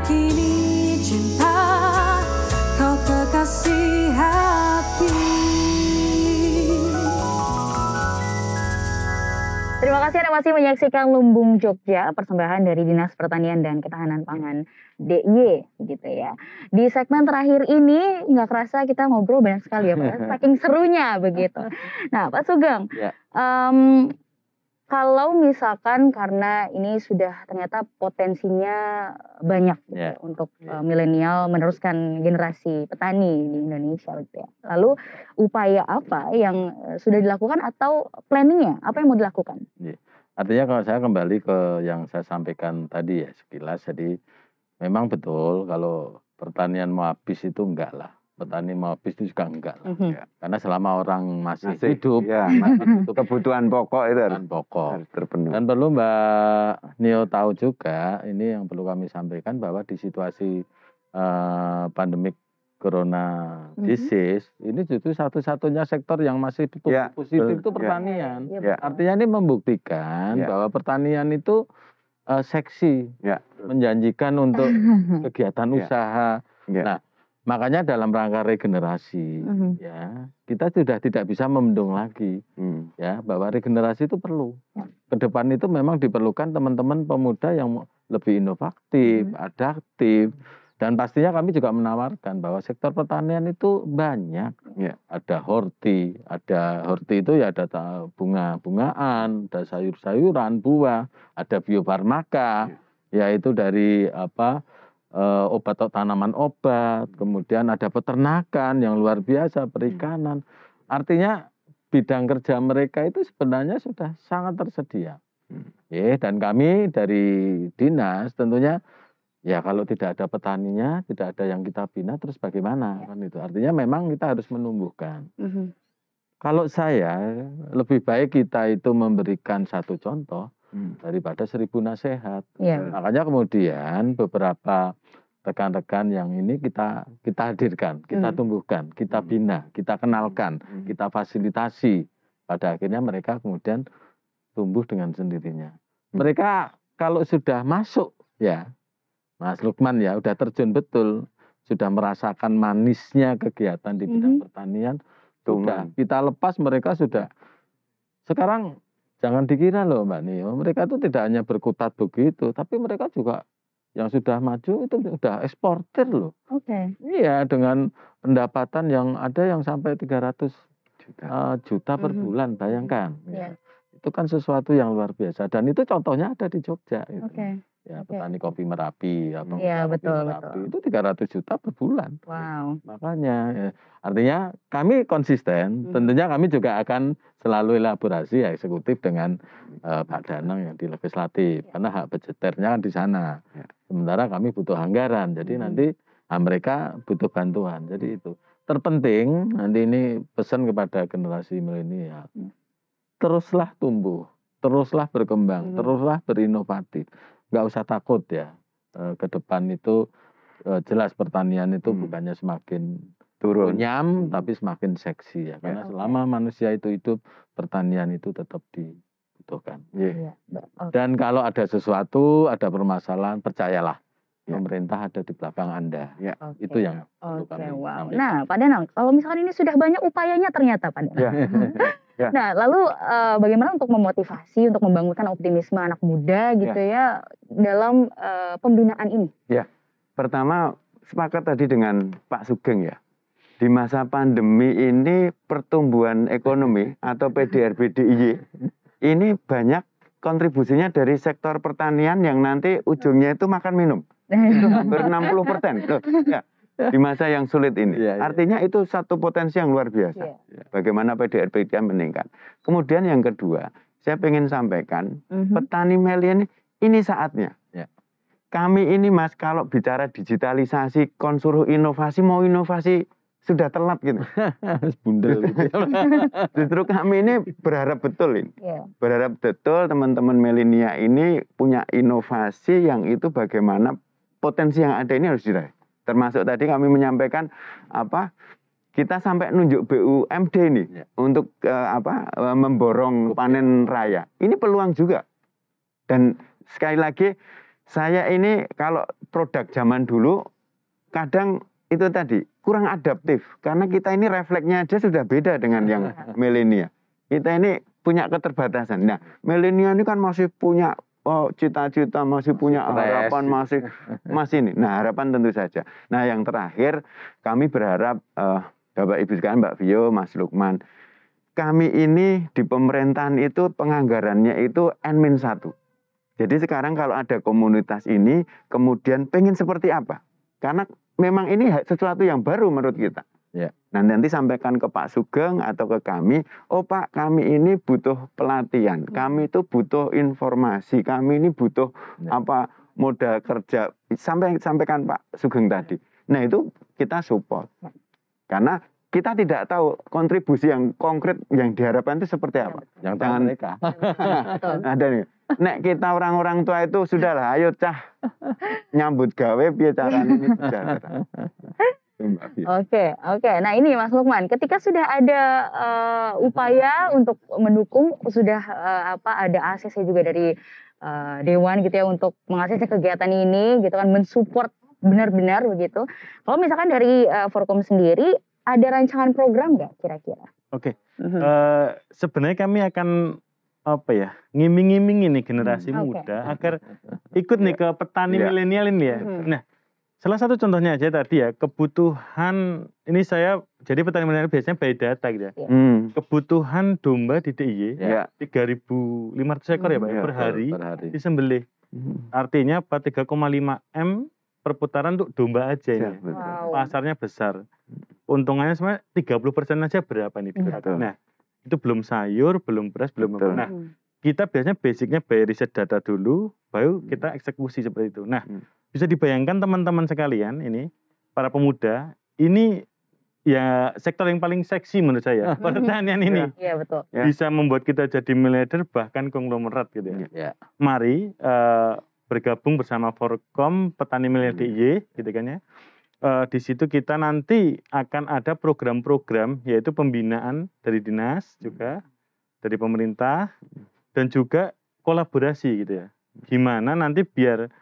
meyakini cinta kau kekasih hati. Terima kasih Anda masih menyaksikan Lumbung Jogja, persembahan dari Dinas Pertanian dan Ketahanan Pangan DIY gitu ya. Di segmen terakhir ini nggak kerasa kita ngobrol banyak sekali ya Pak, saking serunya begitu. Nah Pak Sugeng, Ya. kalau misalkan karena ini sudah ternyata potensinya banyak gitu Ya. untuk milenial meneruskan generasi petani di Indonesia gitu ya. Lalu upaya apa yang sudah dilakukan atau planningnya apa yang mau dilakukan? Ya. Artinya kalau saya kembali ke yang saya sampaikan tadi ya sekilas, jadi memang betul kalau pertanian mau habis itu enggak lah. Petani mau habis itu juga enggak lah. Ya. Karena selama orang masih hidup, ya, itu kebutuhan pokok itu harus terpenuhi. Dan perlu Mbak Nio tahu juga, ini yang perlu kami sampaikan bahwa di situasi pandemik corona disease, ini justru satu-satunya sektor yang masih positif itu pertanian. Artinya ini membuktikan bahwa pertanian itu seksi, menjanjikan untuk kegiatan usaha. Nah, makanya dalam rangka regenerasi, ya kita sudah tidak bisa membendung lagi, ya bahwa regenerasi itu perlu. Ke depan itu memang diperlukan teman-teman pemuda yang lebih inovatif, adaptif, dan pastinya kami juga menawarkan bahwa sektor pertanian itu banyak. Ada horti itu ya ada bunga-bungaan, ada sayur-sayuran, buah, ada biofarmaka, yaitu dari obat atau tanaman obat, kemudian ada peternakan yang luar biasa, perikanan. Artinya bidang kerja mereka itu sebenarnya sudah sangat tersedia. Dan kami dari dinas tentunya ya kalau tidak ada petaninya, tidak ada yang kita bina, terus bagaimana kan itu. Artinya memang kita harus menumbuhkan. Kalau saya lebih baik kita itu memberikan satu contoh daripada 1000 nasihat. Makanya kemudian beberapa rekan-rekan yang ini kita hadirkan, kita tumbuhkan, kita bina, kita kenalkan, kita fasilitasi. Pada akhirnya mereka kemudian tumbuh dengan sendirinya. Mereka kalau sudah masuk ya, Mas Lukman ya, udah terjun betul, sudah merasakan manisnya kegiatan di bidang pertanian, sudah kita lepas mereka sudah. Sekarang jangan dikira loh Mbak Nio, mereka itu tidak hanya berkutat begitu, tapi mereka juga yang sudah maju itu sudah eksportir loh. Iya, dengan pendapatan yang ada yang sampai 300 juta per bulan, bayangkan. Itu kan sesuatu yang luar biasa, dan itu contohnya ada di Jogja. Ya, petani kopi Merapi atau kopi Merapi itu 300 juta per bulan. Makanya artinya kami konsisten, tentunya kami juga akan selalu elaborasi ya eksekutif dengan Pak Danang yang di legislatif, karena hak budgeternya kan di sana. Sementara kami butuh anggaran, jadi nanti mereka butuh bantuan. Jadi itu terpenting nanti ini pesan kepada generasi milenial, teruslah tumbuh, teruslah berkembang, teruslah berinovatif. Nggak usah takut ya, ke depan itu jelas pertanian itu bukannya semakin runyam, tapi semakin seksi ya. Karena selama manusia itu hidup, pertanian itu tetap dibutuhkan. Dan kalau ada sesuatu, ada permasalahan, percayalah pemerintah ada di belakang Anda. Itu yang perlu kami sampaikan. Nah Pak Danang, kalau misalkan ini sudah banyak upayanya ternyata Pak Danang. Nah, lalu bagaimana untuk memotivasi, untuk membangunkan optimisme anak muda gitu ya dalam pembinaan ini? Pertama sepakat tadi dengan Pak Sugeng ya. Di masa pandemi ini pertumbuhan ekonomi atau PDRB DIY ini banyak kontribusinya dari sektor pertanian yang nanti ujungnya itu makan minum. Itu hampir 60%. Di masa yang sulit ini. Artinya itu satu potensi yang luar biasa. Bagaimana PDRB dia meningkat. Kemudian yang kedua, saya ingin sampaikan, petani milenial ini saatnya. Kami ini Mas, kalau bicara digitalisasi, konsuruh inovasi, mau inovasi sudah telat gitu. Bundel gitu. Justru kami ini berharap betul ini. Berharap betul teman-teman milenial ini punya inovasi yang itu bagaimana potensi yang ada ini harus diraih. Termasuk tadi kami menyampaikan kita sampai nunjuk BUMD ini untuk memborong panen raya. Ini peluang juga. Dan sekali lagi saya ini kalau produk zaman dulu kadang itu tadi kurang adaptif karena kita ini refleksnya aja sudah beda dengan yang milenial. Kita ini punya keterbatasan. Nah, milenial ini kan masih punya cita-cita, masih punya harapan, masih ini. Nah, harapan tentu saja. Nah, yang terakhir kami berharap Bapak Ibu sekalian, Mbak Vio, Mas Lukman, kami ini di pemerintahan itu penganggarannya itu N-1. Jadi sekarang kalau ada komunitas ini kemudian pengen seperti apa? Karena memang ini sesuatu yang baru menurut kita. Ya. Nah, nanti sampaikan ke Pak Sugeng atau ke kami, oh Pak, kami ini butuh pelatihan, kami itu butuh informasi, kami ini butuh apa modal kerja. Sampaikan Pak Sugeng tadi. Nah, itu kita support. Karena kita tidak tahu kontribusi yang konkret yang diharapkan itu seperti apa. Yang tahu mereka. Ada nih. Nek kita orang-orang tua itu sudahlah, ayo cah nyambut gawe biar caranya ini sejahtera. Oke. Nah ini Mas Lukman, ketika sudah ada upaya untuk mendukung, sudah ada ACC juga dari Dewan gitu ya untuk mengakses kegiatan ini gitu kan, mensupport benar-benar begitu. Kalau misalkan dari Forkom sendiri ada rancangan program nggak kira-kira? Oke. Sebenarnya kami akan ngiming-ngiming ini generasi muda agar ikut nih ke petani milenial ini ya. Nah, salah satu contohnya aja tadi ya, kebutuhan ini saya jadi petani milenial biasanya by data gitu ya. Kebutuhan domba di DIY 3.500 ekor ya Pak per hari disembelih. Artinya 3,5 M perputaran untuk domba aja ini. Pasarnya besar. Untungannya sebenarnya 30% aja berapa nih? Nah, itu belum sayur, belum beras, belum apa. Nah, kita biasanya basicnya by riset data dulu, baru kita eksekusi seperti itu. Nah, bisa dibayangkan teman-teman sekalian ini, para pemuda, ini ya sektor yang paling seksi menurut saya, pertanian ini. Iya, betul. Bisa membuat kita jadi miliarder, bahkan konglomerat gitu ya. Mari bergabung bersama Forkom Petani Milenial DIY, gitu kan ya. Di situ kita nanti akan ada program-program yaitu pembinaan dari dinas juga dari pemerintah dan juga kolaborasi gitu ya. Gimana nanti biar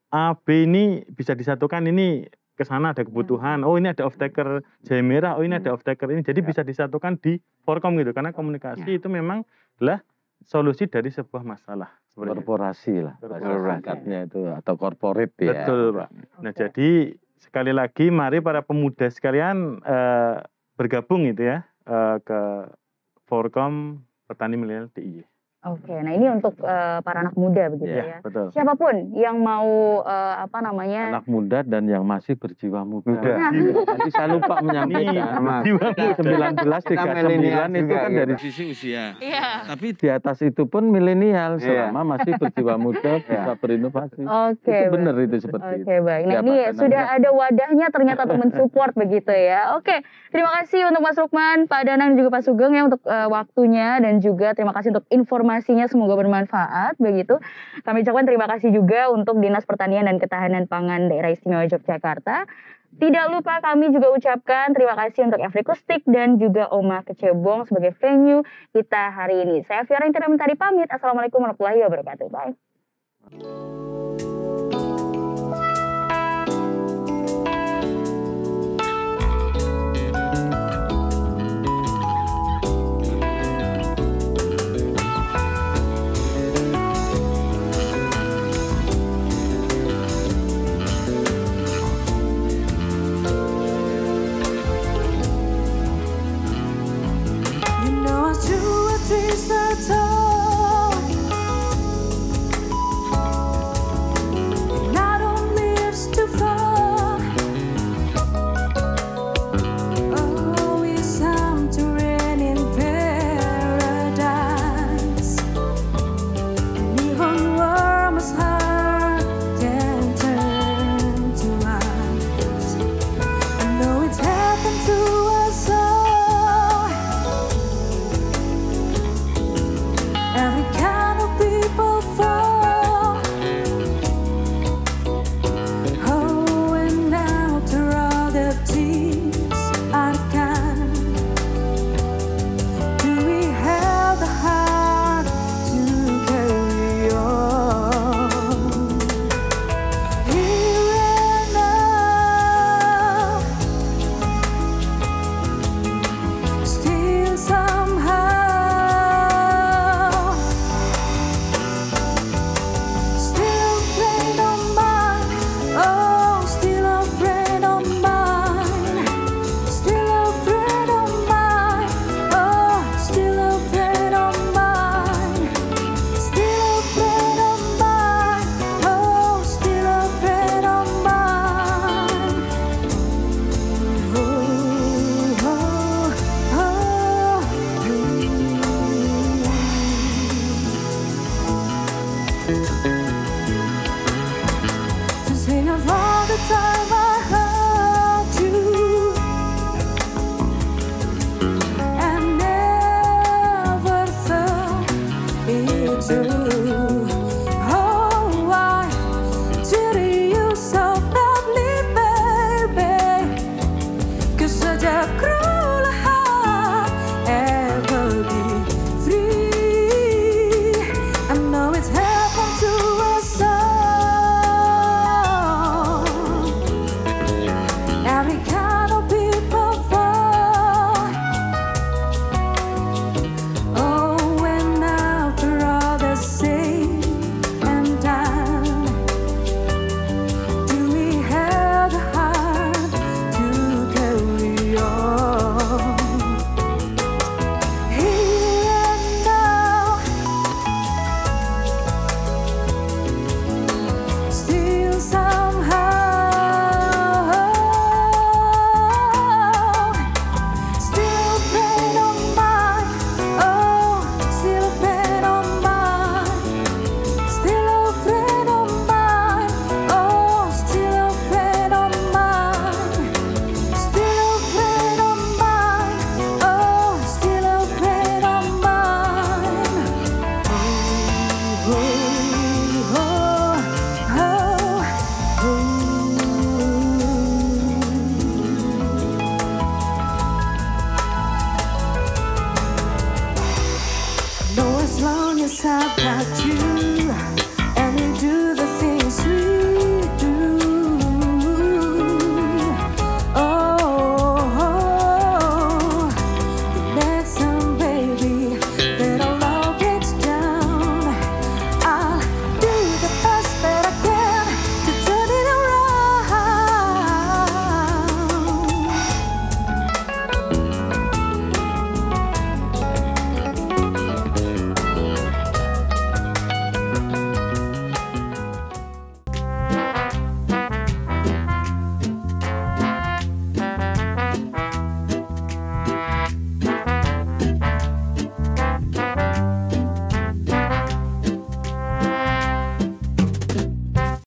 A, B ini bisa disatukan, ini ke sana ada kebutuhan, ini ada off-taker Jaya Merah, ini ada off-taker ini. Jadi bisa disatukan di Forkom gitu karena komunikasi itu memang adalah solusi dari sebuah masalah. Korporasi lah, korporatnya itu atau corporate ya. Betul Pak. Nah jadi sekali lagi mari para pemuda sekalian bergabung gitu ya ke Forkom Petani Milenial DIY. Oke, nah ini untuk para anak muda begitu ya. Betul. Siapapun yang mau anak muda dan yang masih berjiwa muda. Nanti saya lupa menyampaikan. 1939 itu kan dari sisi usia. Tapi di atas itu pun milenial selama masih berjiwa muda bisa berinovasi. Oke. Itu benar itu seperti itu. Oke, baik. Nah, ini sudah ada wadahnya ternyata untuk mensupport begitu ya. Oke, terima kasih untuk Mas Lukman, Pak Danang dan juga Pak Sugeng ya untuk waktunya dan juga terima kasih untuk informasinya, semoga bermanfaat begitu. Kami ucapkan terima kasih juga untuk Dinas Pertanian dan Ketahanan Pangan Daerah Istimewa Yogyakarta. Tidak lupa kami juga ucapkan terima kasih untuk Afrikustik dan juga Oma Kecebong sebagai venue kita hari ini. Saya Fiora Intina Mentari pamit. Assalamualaikum warahmatullahi wabarakatuh. Bye. of all